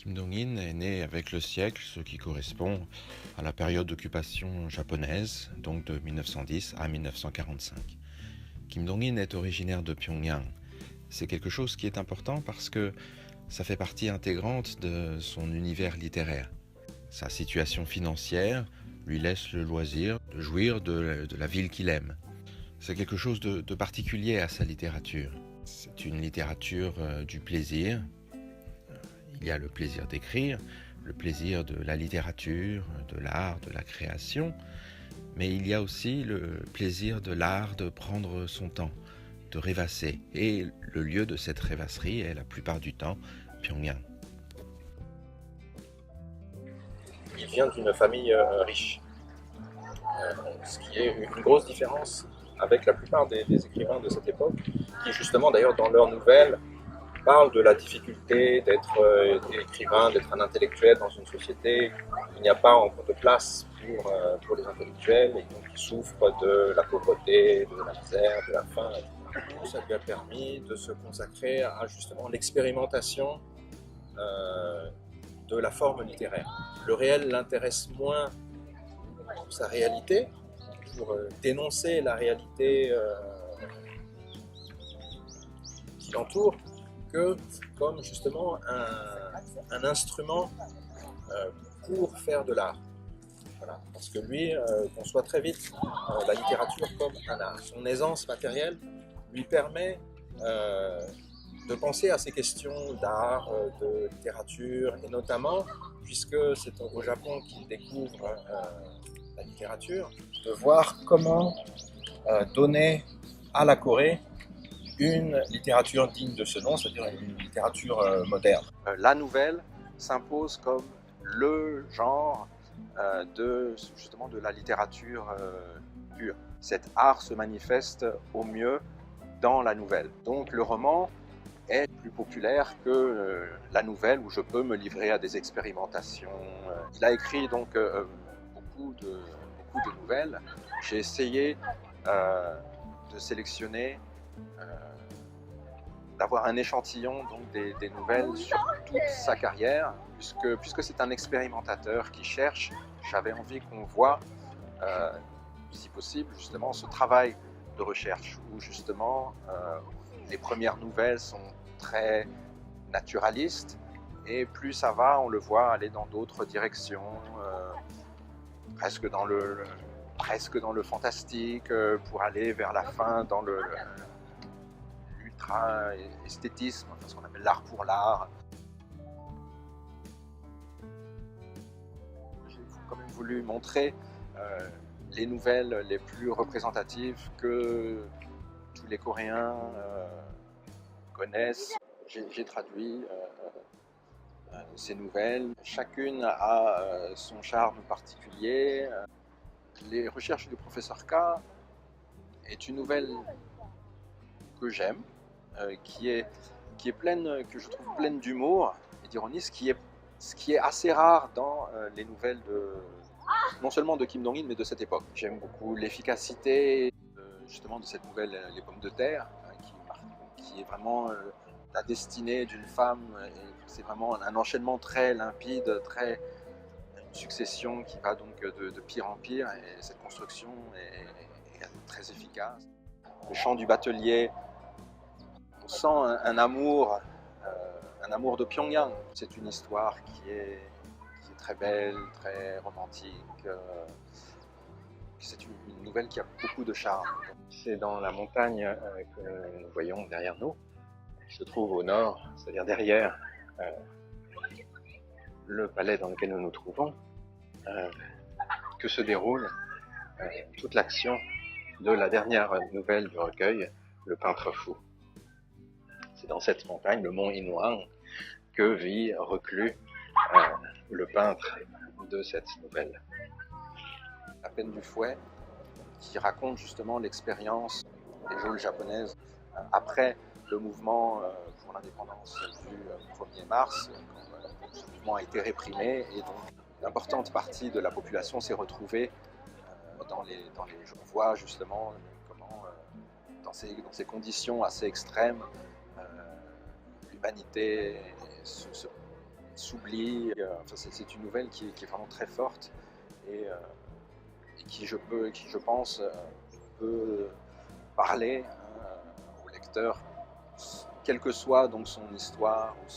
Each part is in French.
Kim Dong-in est né avec le siècle, ce qui correspond à la période d'occupation japonaise, donc de 1910 à 1945. Kim Dong-in est originaire de Pyongyang. C'est quelque chose qui est important parce que ça fait partie intégrante de son univers littéraire. Sa situation financière lui laisse le loisir de jouir de la ville qu'il aime. C'est quelque chose de particulier à sa littérature. C'est une littérature du plaisir. Il y a le plaisir d'écrire, le plaisir de la littérature, de l'art, de la création, mais il y a aussi le plaisir de l'art de prendre son temps, de rêvasser. Et le lieu de cette rêvasserie est la plupart du temps Pyongyang. Il vient d'une famille riche, ce qui est une grosse différence avec la plupart des écrivains de cette époque, qui justement d'ailleurs dans leurs nouvelles parlent de la difficulté d'être écrivain, d'être un intellectuel dans une société où il n'y a pas encore de place pour les intellectuels et donc ils souffrent de la pauvreté, de la misère, de la faim. Ça lui a permis de se consacrer à justement l'expérimentation de la forme littéraire. Le réel l'intéresse moins pour sa réalité, pour dénoncer la réalité qui l'entoure, que comme justement un instrument pour faire de l'art. Voilà. Parce que lui conçoit très vite la littérature comme un art. Son aisance matérielle lui permet de penser à ces questions d'art, de littérature, et notamment, puisque c'est au Japon qu'il découvre la littérature, de voir comment donner à la Corée une littérature digne de ce nom, c'est-à-dire une littérature moderne. La nouvelle s'impose comme le genre justement de la littérature pure. Cet art se manifeste au mieux dans la nouvelle. Donc le roman est plus populaire que la nouvelle où je peux me livrer à des expérimentations. Il a écrit donc beaucoup de nouvelles. J'ai essayé de sélectionner, d'avoir un échantillon donc des nouvelles sur toute sa carrière, puisque c'est un expérimentateur qui cherche. J'avais envie qu'on voit, si possible, justement ce travail de recherche où justement les premières nouvelles sont très naturalistes et plus ça va, on le voit aller dans d'autres directions, presque dans le fantastique, pour aller vers la fin dans l'ultra-esthétisme, enfin, ce qu'on appelle l'art pour l'art. J'ai quand même voulu montrer les nouvelles les plus représentatives que tous les Coréens connaissent. J'ai traduit ces nouvelles. Chacune a son charme particulier. Les recherches du professeur K est une nouvelle que j'aime, qui est pleine, que je trouve pleine d'humour et d'ironie, ce qui est assez rare dans les nouvelles non seulement de Kim Dong-in, mais de cette époque. J'aime beaucoup l'efficacité justement de cette nouvelle Les Pommes de Terre, qui est vraiment la destinée d'une femme. C'est vraiment un enchaînement très limpide, une succession qui va donc de pire en pire, et cette construction est très efficace. Le chant du batelier, on sent un amour de Pyongyang. C'est une histoire qui est très belle, très romantique. C'est une nouvelle qui a beaucoup de charme. C'est dans la montagne que nous voyons derrière nous, qui se trouve au nord, c'est-à-dire derrière le palais dans lequel nous nous trouvons, que se déroule toute l'action de la dernière nouvelle du recueil, Le Peintre Fou. C'est dans cette montagne, le mont Inwang, que vit reclus le peintre de cette nouvelle. La peine du fouet, qui raconte justement l'expérience des geôles japonaises après le mouvement pour l'indépendance du 1er mars, quand ce mouvement a été réprimé, et donc une importante partie de la population s'est retrouvée dans les on voit justement comment dans ces conditions assez extrêmes, l'humanité s'oublie. Enfin, c'est une nouvelle qui est vraiment très forte et qui, je pense, peut parler au lecteur, quelle que soit donc son histoire ou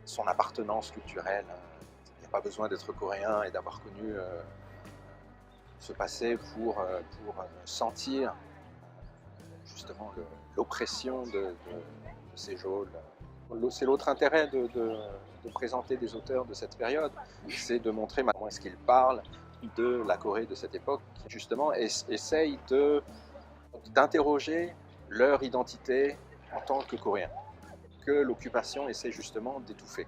son appartenance culturelle. Il n'y a pas besoin d'être coréen et d'avoir connu ce passé pour sentir justement l'oppression de ces geôles. C'est l'autre intérêt de présenter des auteurs de cette période, c'est de montrer comment est-ce qu'ils parlent de la Corée de cette époque, qui justement essaye d'interroger leur identité en tant que Coréens, que l'occupation essaie justement d'étouffer.